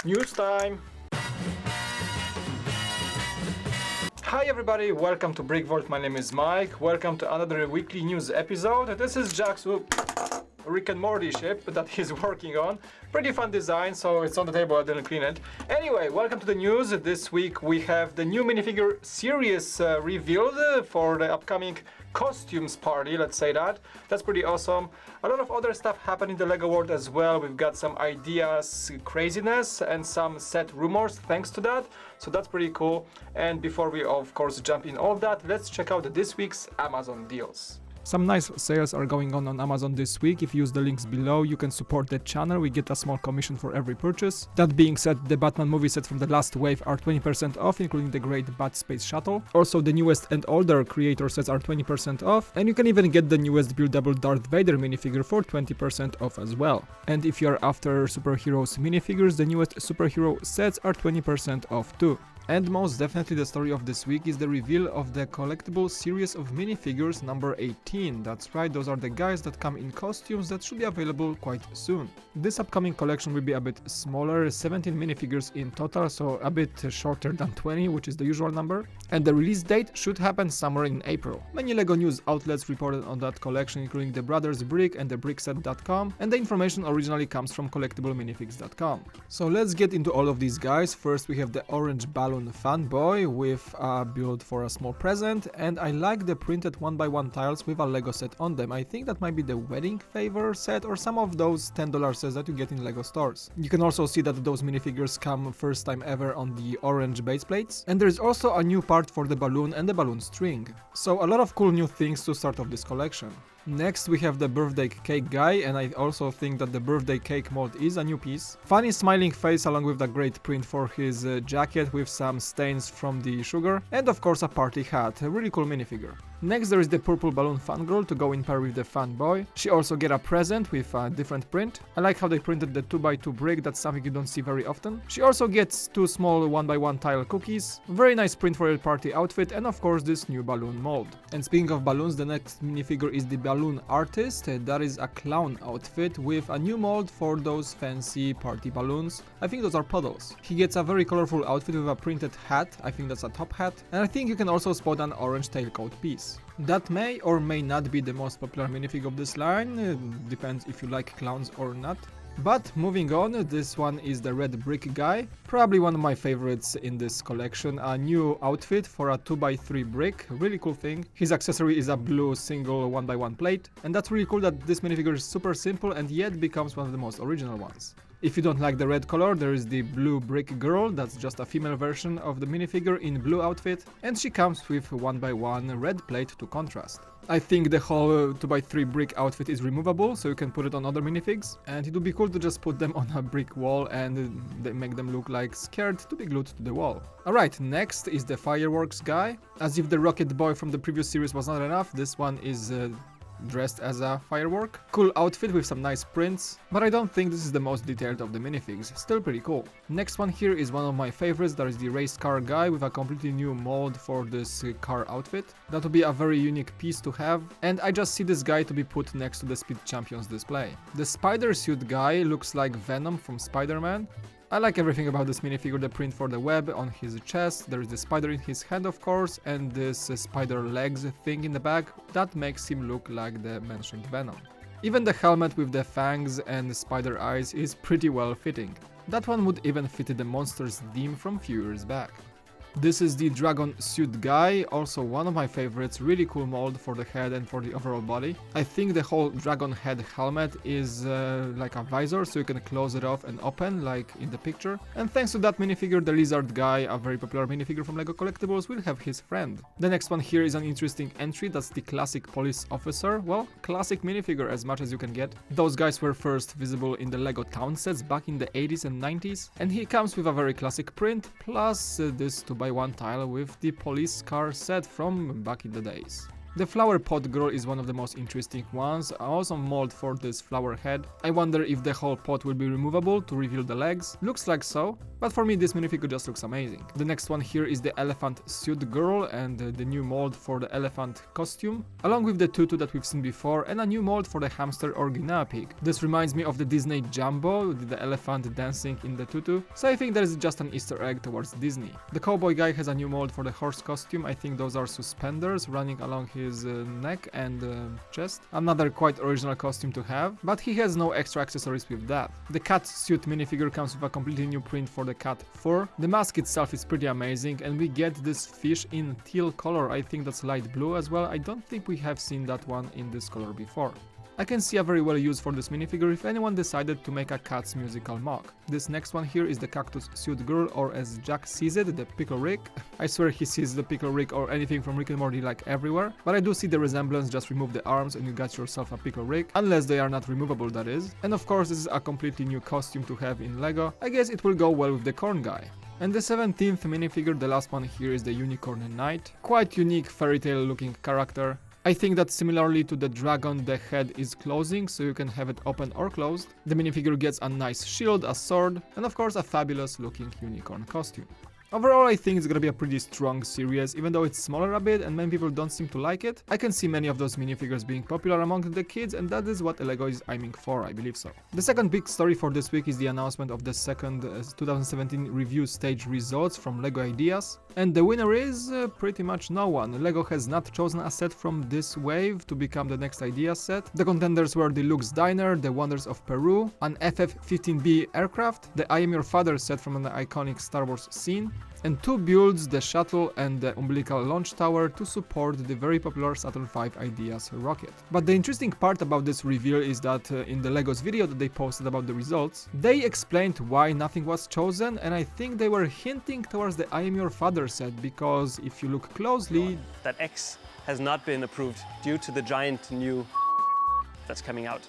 News time! Hi everybody, welcome to BrickVault. My name is Mike. Welcome to another weekly news episode. This is Jack's Rick and Morty ship that he's working on. Pretty fun design, so it's on the table, I didn't clean it. Anyway, welcome to the news. This week we have the new minifigure series revealed for the upcoming costumes party, let's say that. That's pretty awesome. A lot of other stuff happened in the LEGO world as well. We've got some ideas, craziness, and some set rumors thanks to that. So that's pretty cool. And before we of course jump in all that, let's check out this week's Amazon deals. Some nice sales are going on Amazon this week. If you use the links below, you can support the channel. We get a small commission for every purchase. That being said, the Batman movie sets from the last wave are 20% off, including the Great Bat Space Shuttle. Also, the newest and older creator sets are 20% off, and you can even get the newest buildable Darth Vader minifigure for 20% off as well. And if you're after superheroes minifigures, the newest superhero sets are 20% off too. And most definitely the story of this week is the reveal of the collectible series of minifigures number 18. That's right, those are the guys that come in costumes that should be available quite soon. This upcoming collection will be a bit smaller, 17 minifigures in total, so a bit shorter than 20, which is the usual number. And the release date should happen somewhere in April. Many LEGO news outlets reported on that collection, including the Brothers Brick and the brickset.com, and the information originally comes from collectibleminifigs.com. So let's get into all of these guys. First we have the orange balloon fanboy with a build for a small present, and I like the printed 1x1 tiles with a LEGO set on them. I think that might be the wedding favor set or some of those $10 sets that you get in LEGO stores. You can also see that those minifigures come first time ever on the orange base plates, and there's also a new part for the balloon and the balloon string. So a lot of cool new things to start off this collection. Next we have the birthday cake guy, and I also think that the birthday cake mold is a new piece. Funny smiling face along with the great print for his jacket with some stains from the sugar, and of course a party hat, a really cool minifigure. Next there is the purple balloon fangirl to go in pair with the fanboy. She also get a present with a different print. I like how they printed the 2x2 brick, that's something you don't see very often. She also gets two small 1x1 tile cookies, very nice print for her party outfit, and of course this new balloon mold. And speaking of balloons, the next minifigure is the balloon artist. That is a clown outfit with a new mold for those fancy party balloons. I think those are puddles. He gets a very colorful outfit with a printed hat, I think that's a top hat, and I think you can also spot an orange tailcoat piece. That may or may not be the most popular minifig of this line, depends if you like clowns or not. But moving on, this one is the red brick guy, probably one of my favorites in this collection. A new outfit for a 2x3 brick, really cool thing. His accessory is a blue single 1x1 plate, and that's really cool that this minifigure is super simple and yet becomes one of the most original ones. If you don't like the red color, there is the blue brick girl, that's just a female version of the minifigure in blue outfit, and she comes with 1x1 red plate to contrast. I think the whole 2x3 brick outfit is removable, so you can put it on other minifigs, and it would be cool to just put them on a brick wall and make them look like scared to be glued to the wall. Alright, next is the fireworks guy. As if the rocket boy from the previous series was not enough, this one is dressed as a firework. Cool outfit with some nice prints, but I don't think this is the most detailed of the minifigs, still pretty cool. Next one here is one of my favorites, that is the race car guy with a completely new mold for this car outfit. That would be a very unique piece to have, and I just see this guy to be put next to the Speed Champions display. The spider suit guy looks like Venom from Spider-Man. I like everything about this minifigure, the print for the web on his chest, there is the spider in his hand of course, and this spider legs thing in the back, that makes him look like the mentioned Venom. Even the helmet with the fangs and spider eyes is pretty well fitting. That one would even fit the monster's theme from few years back. This is the dragon suit guy, also one of my favorites, really cool mold for the head and for the overall body. I think the whole dragon head helmet is like a visor, so you can close it off and open like in the picture. And thanks to that minifigure, the lizard guy, a very popular minifigure from LEGO Collectibles, will have his friend. The next one here is an interesting entry, that's the classic police officer. Well, classic minifigure as much as you can get. Those guys were first visible in the LEGO town sets back in the 80s and 90s, and he comes with a very classic print, plus this 2x1 tile with the police car set from back in the days. The flower pot girl is one of the most interesting ones, awesome mold for this flower head. I wonder if the whole pot will be removable to reveal the legs. Looks like so, but for me this minifigure just looks amazing. The next one here is the elephant suit girl and the new mold for the elephant costume, along with the tutu that we've seen before and a new mold for the hamster or guinea pig. This reminds me of the Disney Jumbo with the elephant dancing in the tutu, so I think that is just an Easter egg towards Disney. The cowboy guy has a new mold for the horse costume. I think those are suspenders running along his neck and chest. Another quite original costume to have, but he has no extra accessories with that. The cat suit minifigure comes with a completely new print for the cat fur. The mask itself is pretty amazing and we get this fish in teal color. I think that's light blue as well. I don't think we have seen that one in this color before. I can see a very well use for this minifigure if anyone decided to make a Cats musical mock. This next one here is the cactus suit girl, or as Jack sees it, the Pickle Rick. I swear he sees the Pickle Rick or anything from Rick and Morty like everywhere, but I do see the resemblance. Just remove the arms and you got yourself a Pickle Rick, unless they are not removable, that is. And of course this is a completely new costume to have in LEGO. I guess it will go well with the corn guy. And the 17th minifigure, the last one here, is the Unicorn Knight. Quite unique fairy tale looking character. I think that similarly to the dragon, the head is closing, so you can have it open or closed. The minifigure gets a nice shield, a sword, and of course a fabulous looking unicorn costume. Overall, I think it's gonna be a pretty strong series, even though it's smaller a bit and many people don't seem to like it. I can see many of those minifigures being popular among the kids, and that is what LEGO is aiming for, I believe so. The second big story for this week is the announcement of the second 2017 review stage results from LEGO Ideas. And the winner is pretty much no one. LEGO has not chosen a set from this wave to become the next Ideas set. The contenders were the Luke's Diner, the Wonders of Peru, an FF-15B aircraft, the I Am Your Father set from an iconic Star Wars scene, and two builds, the shuttle and the umbilical launch tower, to support the very popular Saturn V Ideas rocket. But the interesting part about this reveal is that in the LEGO's video that they posted about the results, they explained why nothing was chosen, and I think they were hinting towards the I Am Your Father set, because if you look closely, that X has not been approved due to the giant new that's coming out,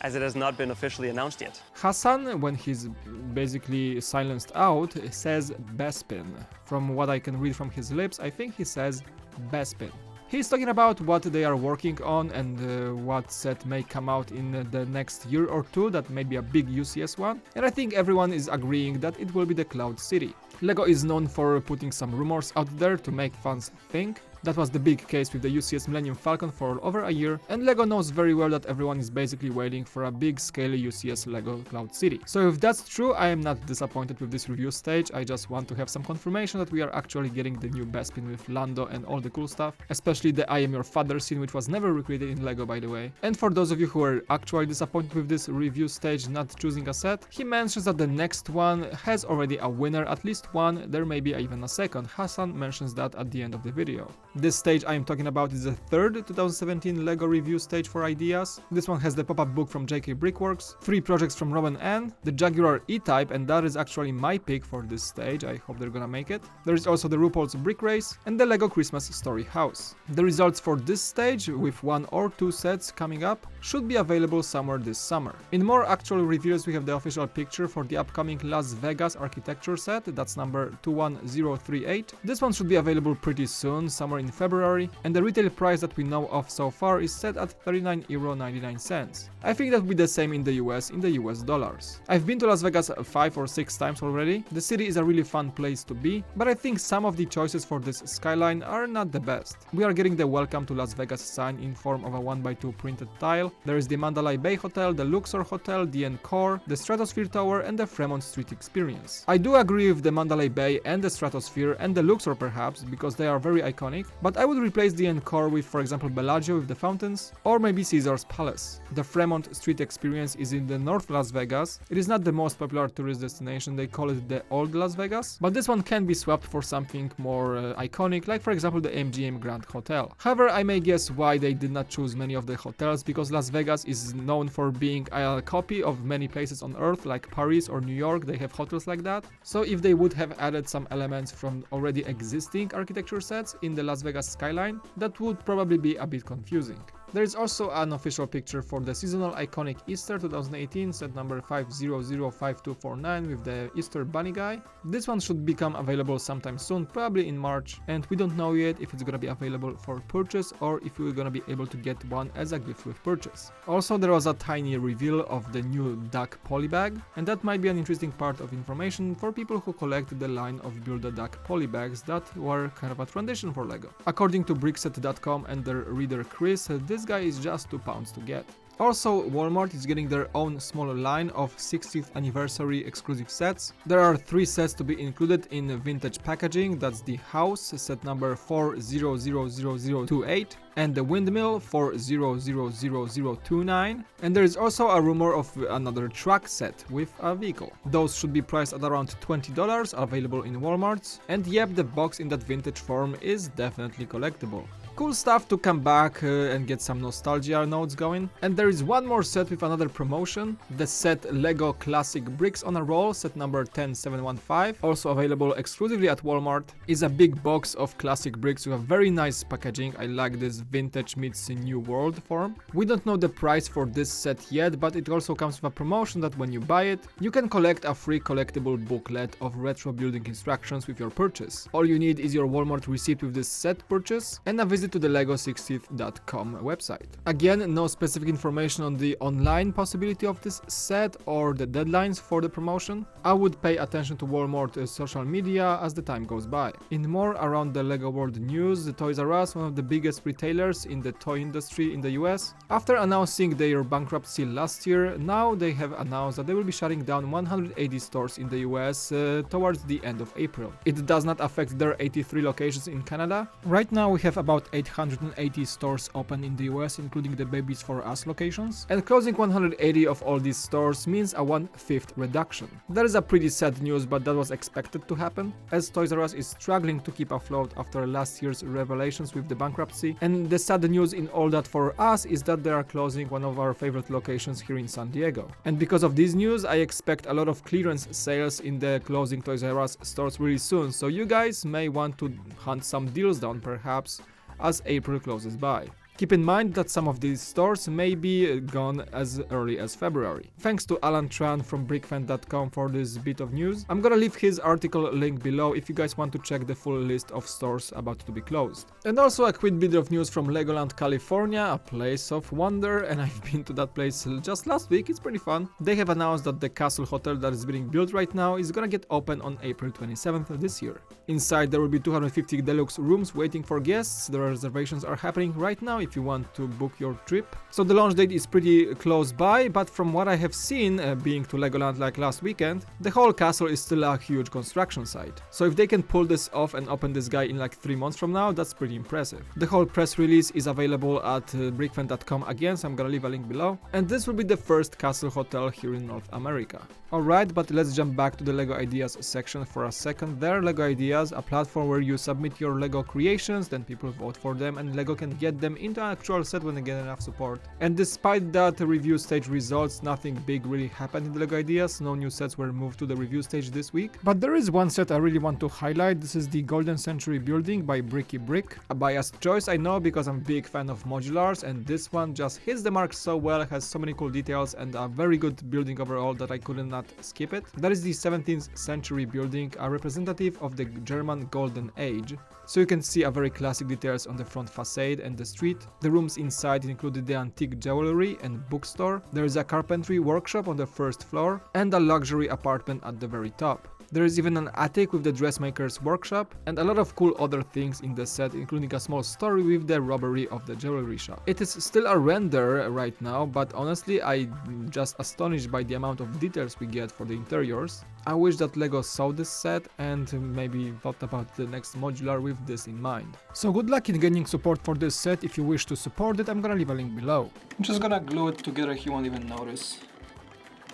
as it has not been officially announced yet. Hassan, when he's basically silenced out, says Bespin. From what I can read from his lips, I think he says Bespin. He's talking about what they are working on and what set may come out in the next year or two, that may be a big UCS one, and I think everyone is agreeing that it will be the Cloud City. LEGO is known for putting some rumors out there to make fans think. That was the big case with the UCS Millennium Falcon for over a year, and LEGO knows very well that everyone is basically waiting for a big scale UCS LEGO Cloud City. So if that's true, I am not disappointed with this review stage. I just want to have some confirmation that we are actually getting the new Bespin with Lando and all the cool stuff, especially the I Am Your Father scene, which was never recreated in LEGO, by the way. And for those of you who are actually disappointed with this review stage not choosing a set, he mentions that the next one has already a winner, at least one, there may be even a second. Hassan mentions that at the end of the video. This stage I am talking about is the third 2017 LEGO review stage for Ideas. This one has the pop-up book from JK Brickworks, 3 projects from Rob and Ann, the Jaguar E-Type, and that is actually my pick for this stage. I hope they're gonna make it. There is also the RuPaul's Brick Race and the LEGO Christmas Story House. The results for this stage, with 1 or 2 sets coming up, should be available somewhere this summer. In more actual reveals, we have the official picture for the upcoming Las Vegas architecture set. That's number 21038. This one should be available pretty soon, somewhere in February, and the retail price that we know of so far is set at €39.99. I think that will be the same in the US, in the US dollars. I've been to Las Vegas 5 or 6 times already. The city is a really fun place to be, but I think some of the choices for this skyline are not the best. We are getting the Welcome to Las Vegas sign in form of a 1x2 printed tile. There is the Mandalay Bay Hotel, the Luxor Hotel, the Encore, the Stratosphere Tower, and the Fremont Street Experience. I do agree with the Mandalay Bay and the Stratosphere and the Luxor perhaps, because they are very iconic, but I would replace the Encore with, for example, Bellagio with the fountains, or maybe Caesar's Palace. The Fremont Street Experience is in the North Las Vegas. It is not the most popular tourist destination, they call it the Old Las Vegas, but this one can be swapped for something more iconic, like for example the MGM Grand Hotel. However, I may guess why they did not choose many of the hotels, because Las Vegas is known for being a copy of many places on Earth, like Paris or New York. They have hotels like that. So if they would have added some elements from already existing architecture sets in the Las Vegas skyline, that would probably be a bit confusing. There is also an official picture for the seasonal iconic Easter 2018 set number 5005249 with the Easter bunny guy. This one should become available sometime soon, probably in March, and we don't know yet if it's gonna be available for purchase or if we're gonna be able to get one as a gift with purchase. Also, there was a tiny reveal of the new duck polybag, and that might be an interesting part of information for people who collect the line of Build-A-Duck polybags that were kind of a tradition for LEGO. According to brickset.com and their reader Chris, this guy is just £2 to get. Also, Walmart is getting their own small line of 60th anniversary exclusive sets. There are 3 sets to be included in vintage packaging. That's the house, set number 400028, and the windmill 400029. And there is also a rumor of another truck set with a vehicle. Those should be priced at around $20, available in Walmarts. And yep, the box in that vintage form is definitely collectible. Cool stuff to come back and get some nostalgia notes going. And there is one more set with another promotion. The set LEGO Classic Bricks on a Roll, set number 10715, also available exclusively at Walmart, is a big box of classic bricks with a very nice packaging. I like this vintage meets new world form. We don't know the price for this set yet, but it also comes with a promotion that when you buy it, you can collect a free collectible booklet of retro building instructions with your purchase. All you need is your Walmart receipt with this set purchase and a visit to the LEGO60th.com website. Again, no specific information on the online possibility of this set or the deadlines for the promotion. I would pay attention to Walmart social media as the time goes by. In more around the LEGO world news, the ToysRUs, one of the biggest retailers in the toy industry in the US, after announcing their bankruptcy last year, now they have announced that they will be shutting down 180 stores in the US towards the end of April. It does not affect their 83 locations in Canada. Right now we have about 880 stores open in the US, including the Babies for Us locations, and closing 180 of all these stores means a 1/5 reduction. That is a pretty sad news, but that was expected to happen, as ToysRUs is struggling to keep afloat after last year's revelations with the bankruptcy. And the sad news in all that for us is that they are closing one of our favorite locations here in San Diego. And because of this news, I expect a lot of clearance sales in the closing ToysRUs stores really soon, so you guys may want to hunt some deals down perhaps as April closes by. Keep in mind that some of these stores may be gone as early as February. Thanks to Alan Tran from BrickVault.com for this bit of news. I'm gonna leave his article link below if you guys want to check the full list of stores about to be closed. And also a quick bit of news from Legoland, California, a place of wonder, and I've been to that place just last week. It's pretty fun. They have announced that the castle hotel that is being built right now is gonna get open on April 27th this year. Inside there will be 250 deluxe rooms waiting for guests. The reservations are happening right now if you want to book your trip. So the launch date is pretty close by, but from what I have seen, being to Legoland like last weekend, the whole castle is still a huge construction site. So if they can pull this off and open this guy in like 3 months from now, that's pretty impressive. The whole press release is available at brickvent.com again, so I'm gonna leave a link below. And this will be the first castle hotel here in North America. Alright, but let's jump back to the LEGO Ideas section for a second. There, LEGO Ideas, a platform where you submit your LEGO creations, then people vote for them, and LEGO can get them into an actual set when they get enough support. And despite that review stage results, nothing big really happened in the LEGO Ideas. No new sets were moved to the review stage this week. But there is one set I really want to highlight. This is the Golden Century Building by Bricky Brick. A biased choice, I know, because I'm a big fan of modulars, and this one just hits the mark so well. It has so many cool details and a very good building overall that I could not skip it. That is the 17th century building, a representative of the German Golden Age. So you can see a very classic details on the front facade and the street. The rooms inside included the antique jewelry and bookstore. There is a carpentry workshop on the first floor and a luxury apartment at the very top. There is even an attic with the dressmaker's workshop and a lot of cool other things in the set, including a small story with the robbery of the jewelry shop. It is still a render right now, but honestly I'm just astonished by the amount of details we get for the interiors. I wish that LEGO saw this set and maybe thought about the next modular with this in mind. So good luck in gaining support for this set. If you wish to support it, I'm gonna leave a link below. I'm just gonna glue it together, he won't even notice.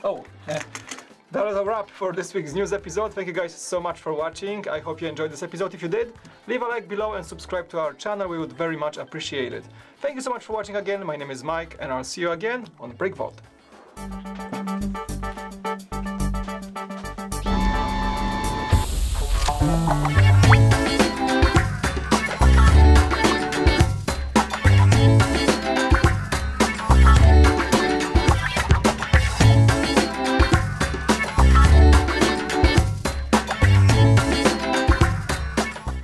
Oh, that was a wrap for this week's news episode. Thank you guys so much for watching. I hope you enjoyed this episode. If you did, leave a like below and subscribe to our channel. We would very much appreciate it. Thank you so much for watching again. My name is Mike and I'll see you again on BrickVault.